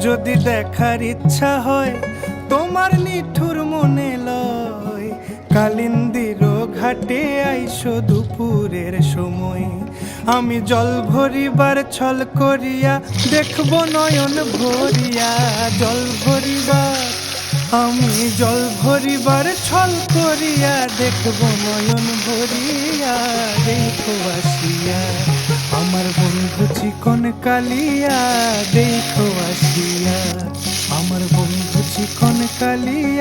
যদি দেখার ইচ্ছা হয় তোমার নিঠুর মনে লয়, কালিন্দির ঘাটে আইসো দুপুরের সময়। আমি জল ভরিবার ছল করিয়া দেখব নয়ন ভরিয়া, জল ভরিবার আমি জল ভরিবার ছল করিয়া দেখব নয়ন ভরিয়া। দেখো আসিয়া আমার বন্ধু চিকন কালিয়া, দেখো আসিয়া আমার বন্ধু চিকন কালিয়া।